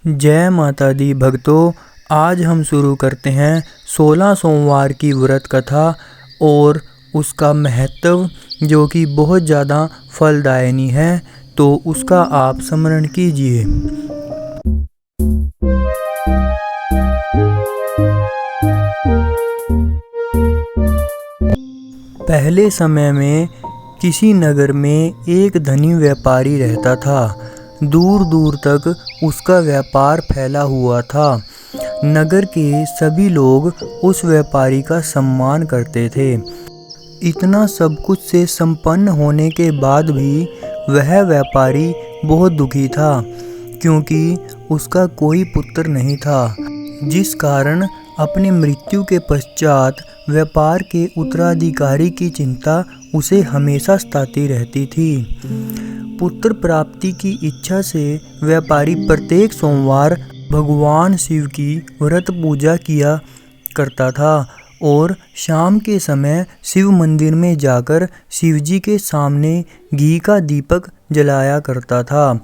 जय माता दी भक्तों। आज हम शुरू करते हैं 16 सोमवार की व्रत कथा और उसका महत्व जो कि बहुत ज़्यादा फलदायिनी है, तो उसका आप स्मरण कीजिए। पहले समय में किसी नगर में एक धनी व्यापारी रहता था। दूर दूर तक उसका व्यापार फैला हुआ था। नगर के सभी लोग उस व्यापारी का सम्मान करते थे। इतना सब कुछ से संपन्न होने के बाद भी वह व्यापारी बहुत दुखी था, क्योंकि उसका कोई पुत्र नहीं था, जिस कारण अपनी मृत्यु के पश्चात व्यापार के उत्तराधिकारी की चिंता उसे हमेशा सताती रहती थी। पुत्र प्राप्ति की इच्छा से व्यापारी प्रत्येक सोमवार भगवान शिव की व्रत पूजा किया करता था और शाम के समय शिव मंदिर में जाकर शिवजी के सामने घी का दीपक जलाया करता था।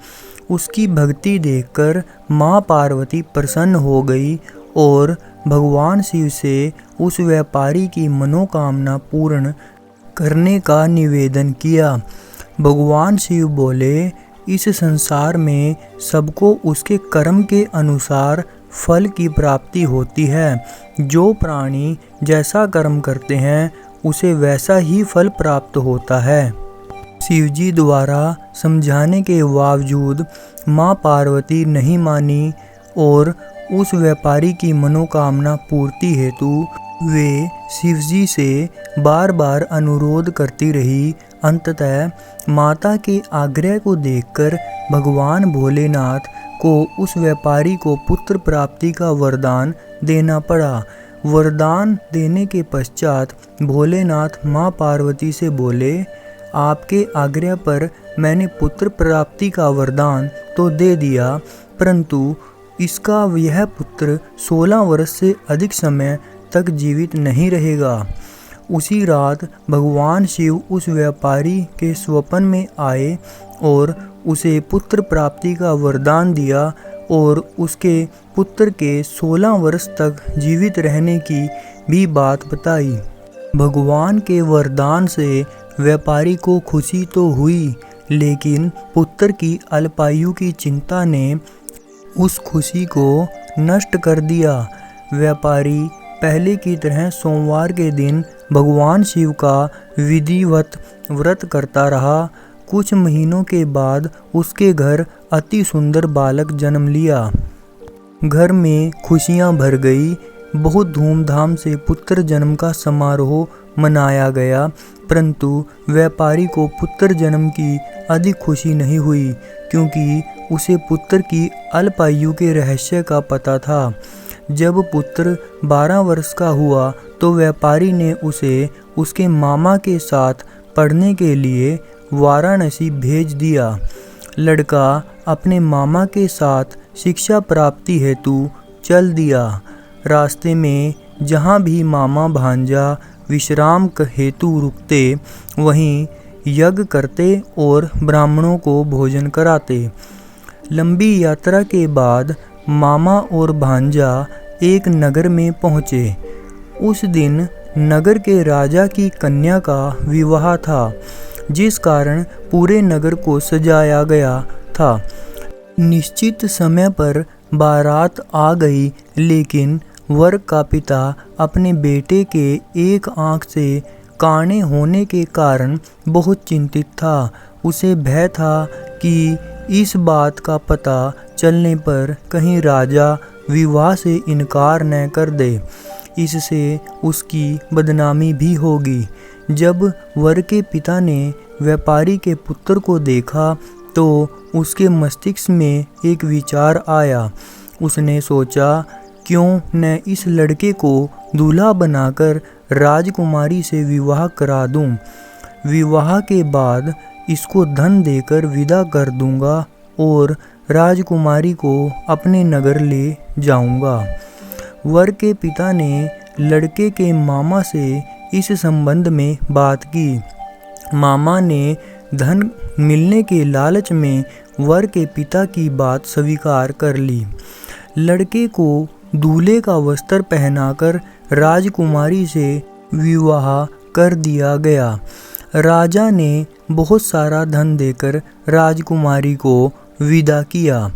उसकी भक्ति देखकर माँ पार्वती प्रसन्न हो गई और भगवान शिव से उस व्यापारी की मनोकामना पूर्ण करने का निवेदन किया। भगवान शिव बोले, इस संसार में सबको उसके कर्म के अनुसार फल की प्राप्ति होती है। जो प्राणी जैसा कर्म करते हैं उसे वैसा ही फल प्राप्त होता है। शिवजी द्वारा समझाने के बावजूद माँ पार्वती नहीं मानी और उस व्यापारी की मनोकामना पूर्ति हेतु वे शिवजी से बार बार अनुरोध करती रही। अंततः माता के आग्रह को देखकर भगवान भोलेनाथ को उस व्यापारी को पुत्र प्राप्ति का वरदान देना पड़ा। वरदान देने के पश्चात भोलेनाथ माँ पार्वती से बोले, आपके आग्रह पर मैंने पुत्र प्राप्ति का वरदान तो दे दिया, परंतु इसका यह पुत्र 16 वर्ष से अधिक समय तक जीवित नहीं रहेगा। उसी रात भगवान शिव उस व्यापारी के स्वप्न में आए और उसे पुत्र प्राप्ति का वरदान दिया और उसके पुत्र के 16 वर्ष तक जीवित रहने की भी बात बताई। भगवान के वरदान से व्यापारी को खुशी तो हुई, लेकिन पुत्र की अल्पायु की चिंता ने उस खुशी को नष्ट कर दिया। व्यापारी पहले की तरह सोमवार के दिन भगवान शिव का विधिवत व्रत करता रहा। कुछ महीनों के बाद उसके घर अति सुंदर बालक जन्म लिया। घर में खुशियां भर गई। बहुत धूमधाम से पुत्र जन्म का समारोह मनाया गया, परंतु व्यापारी को पुत्र जन्म की अधिक खुशी नहीं हुई, क्योंकि उसे पुत्र की अल्पायु के रहस्य का पता था। जब पुत्र 12 वर्ष का हुआ तो व्यापारी ने उसे उसके मामा के साथ पढ़ने के लिए वाराणसी भेज दिया। लड़का अपने मामा के साथ शिक्षा प्राप्ति हेतु चल दिया। रास्ते में जहाँ भी मामा भांजा विश्राम हेतु रुकते, वहीं यज्ञ करते और ब्राह्मणों को भोजन कराते। लंबी यात्रा के बाद मामा और भांजा एक नगर में पहुँचे। उस दिन नगर के राजा की कन्या का विवाह था, जिस कारण पूरे नगर को सजाया गया था। निश्चित समय पर बारात आ गई, लेकिन वर का पिता अपने बेटे के एक आंख से काणे होने के कारण बहुत चिंतित था। उसे भय था कि इस बात का पता चलने पर कहीं राजा विवाह से इनकार न कर दे, इससे उसकी बदनामी भी होगी। जब वर के पिता ने व्यापारी के पुत्र को देखा तो उसके मस्तिष्क में एक विचार आया। उसने सोचा, क्यों न इस लड़के को दूल्हा बनाकर राजकुमारी से विवाह करा दूं। विवाह के बाद इसको धन देकर विदा कर दूंगा और राजकुमारी को अपने नगर ले जाऊंगा। वर के पिता ने लड़के के मामा से इस संबंध में बात की। मामा ने धन मिलने के लालच में वर के पिता की बात स्वीकार कर ली। लड़के को दूल्हे का वस्त्र पहनाकर राजकुमारी से विवाह कर दिया गया। राजा ने बहुत सारा धन देकर राजकुमारी को विदा किया।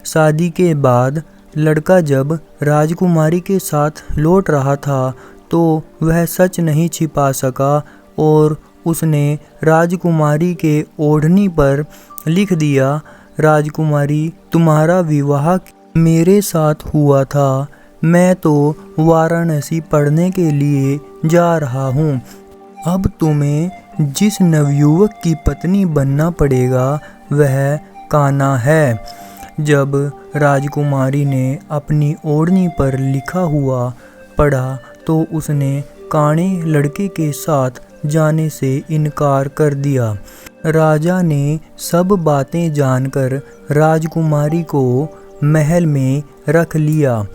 शादी के बाद लड़का जब राजकुमारी के साथ लौट रहा था तो वह सच नहीं छिपा सका और उसने राजकुमारी के ओढ़नी पर लिख दिया, राजकुमारी तुम्हारा विवाह मेरे साथ हुआ था, मैं तो वाराणसी पढ़ने के लिए जा रहा हूँ। अब तुम्हें जिस नवयुवक की पत्नी बनना पड़ेगा वह कान्हा है। जब राजकुमारी ने अपनी ओढ़नी पर लिखा हुआ पढ़ा तो उसने काणे लड़के के साथ जाने से इनकार कर दिया। राजा ने सब बातें जानकर राजकुमारी को महल में रख लिया।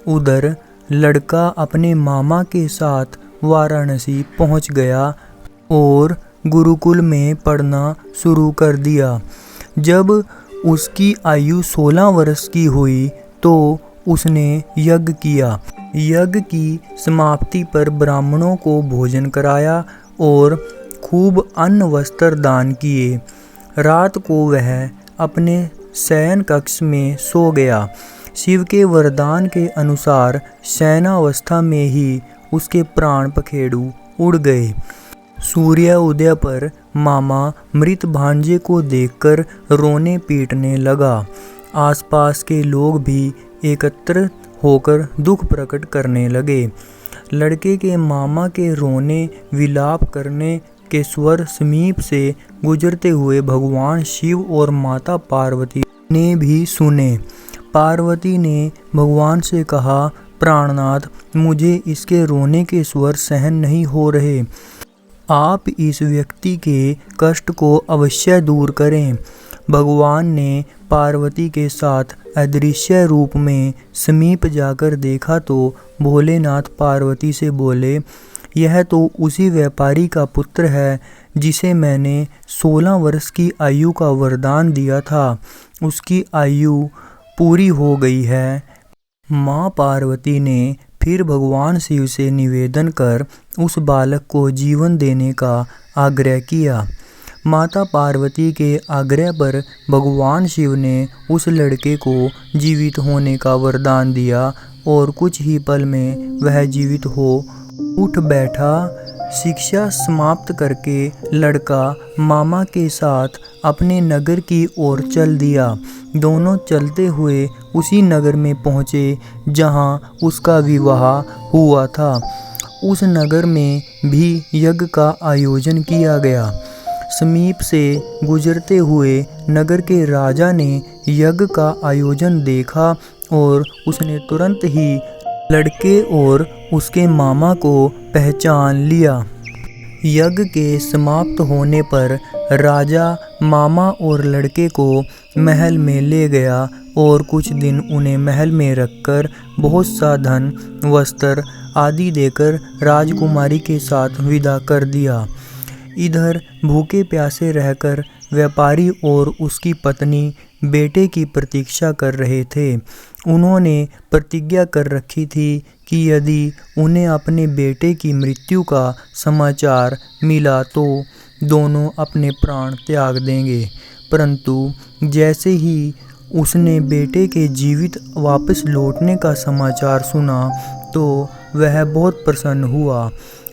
उधर लड़का अपने मामा के साथ वाराणसी पहुंच गया और गुरुकुल में पढ़ना शुरू कर दिया। जब उसकी आयु 16 वर्ष की हुई तो उसने यज्ञ किया। यज्ञ की समाप्ति पर ब्राह्मणों को भोजन कराया और खूब अन्न वस्त्र दान किए। रात को वह अपने शयन कक्ष में सो गया। शिव के वरदान के अनुसार शयनावस्था में ही उसके प्राण पखेरु उड़ गए। सूर्य उदय पर मामा मृत भांजे को देखकर रोने पीटने लगा। आसपास के लोग भी एकत्र होकर दुख प्रकट करने लगे। लड़के के मामा के रोने विलाप करने के स्वर समीप से गुजरते हुए भगवान शिव और माता पार्वती ने भी सुने। पार्वती ने भगवान से कहा, प्राणनाथ, मुझे इसके रोने के स्वर सहन नहीं हो रहे, आप इस व्यक्ति के कष्ट को अवश्य दूर करें। भगवान ने पार्वती के साथ अदृश्य रूप में समीप जाकर देखा तो भोलेनाथ पार्वती से बोले, यह तो उसी व्यापारी का पुत्र है जिसे मैंने 16 वर्ष की आयु का वरदान दिया था। उसकी आयु पूरी हो गई है। माँ पार्वती ने फिर भगवान शिव से निवेदन कर उस बालक को जीवन देने का आग्रह किया। माता पार्वती के आग्रह पर भगवान शिव ने उस लड़के को जीवित होने का वरदान दिया और कुछ ही पल में वह जीवित हो उठ बैठा। शिक्षा समाप्त करके लड़का मामा के साथ अपने नगर की ओर चल दिया। दोनों चलते हुए उसी नगर में पहुँचे जहाँ उसका विवाह हुआ था। उस नगर में भी यज्ञ का आयोजन किया गया। समीप से गुजरते हुए नगर के राजा ने यज्ञ का आयोजन देखा और उसने तुरंत ही लड़के और उसके मामा को पहचान लिया। यज्ञ के समाप्त होने पर राजा मामा और लड़के को महल में ले गया और कुछ दिन उन्हें महल में रखकर बहुत सा धन, वस्त्र आदि देकर राजकुमारी के साथ विदा कर दिया। इधर भूखे प्यासे रहकर व्यापारी और उसकी पत्नी बेटे की प्रतीक्षा कर रहे थे। उन्होंने प्रतिज्ञा कर रखी थी कि यदि उन्हें अपने बेटे की मृत्यु का समाचार मिला तो दोनों अपने प्राण त्याग देंगे। परंतु जैसे ही उसने बेटे के जीवित वापस लौटने का समाचार सुना तो वह बहुत प्रसन्न हुआ।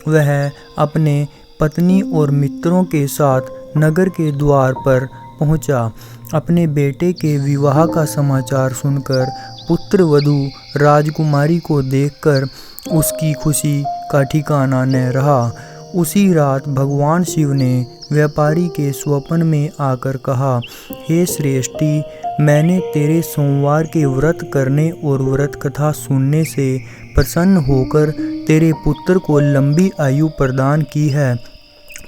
वह अपने पत्नी और मित्रों के साथ नगर के द्वार पर पहुंचा। अपने बेटे के विवाह का समाचार सुनकर पुत्र वधू राजकुमारी को देखकर उसकी खुशी का ठिकाना न रहा। उसी रात भगवान शिव ने व्यापारी के स्वप्न में आकर कहा, हे श्रेष्ठी, मैंने तेरे सोमवार के व्रत करने और व्रत कथा सुनने से प्रसन्न होकर तेरे पुत्र को लंबी आयु प्रदान की है।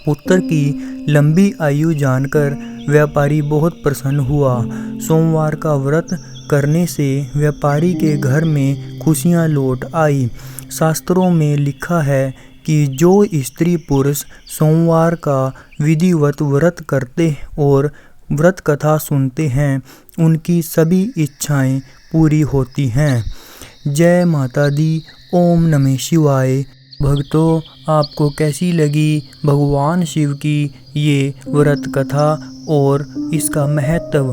पुत्र की लंबी आयु जानकर व्यापारी बहुत प्रसन्न हुआ। सोमवार का व्रत करने से व्यापारी के घर में खुशियां लौट आई। शास्त्रों में लिखा है कि जो स्त्री पुरुष सोमवार का विधिवत व्रत करते और व्रत कथा सुनते हैं उनकी सभी इच्छाएं पूरी होती हैं। जय माता दी। ओम नमः शिवाय। भक्तों, आपको कैसी लगी भगवान शिव की ये व्रत कथा और इसका महत्व?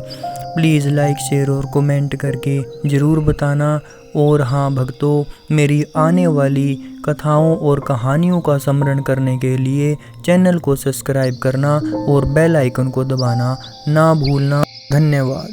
प्लीज़ लाइक, शेयर और कमेंट करके ज़रूर बताना। और हाँ भक्तों, मेरी आने वाली कथाओं और कहानियों का स्मरण करने के लिए चैनल को सब्सक्राइब करना और बेल आइकन को दबाना ना भूलना। धन्यवाद।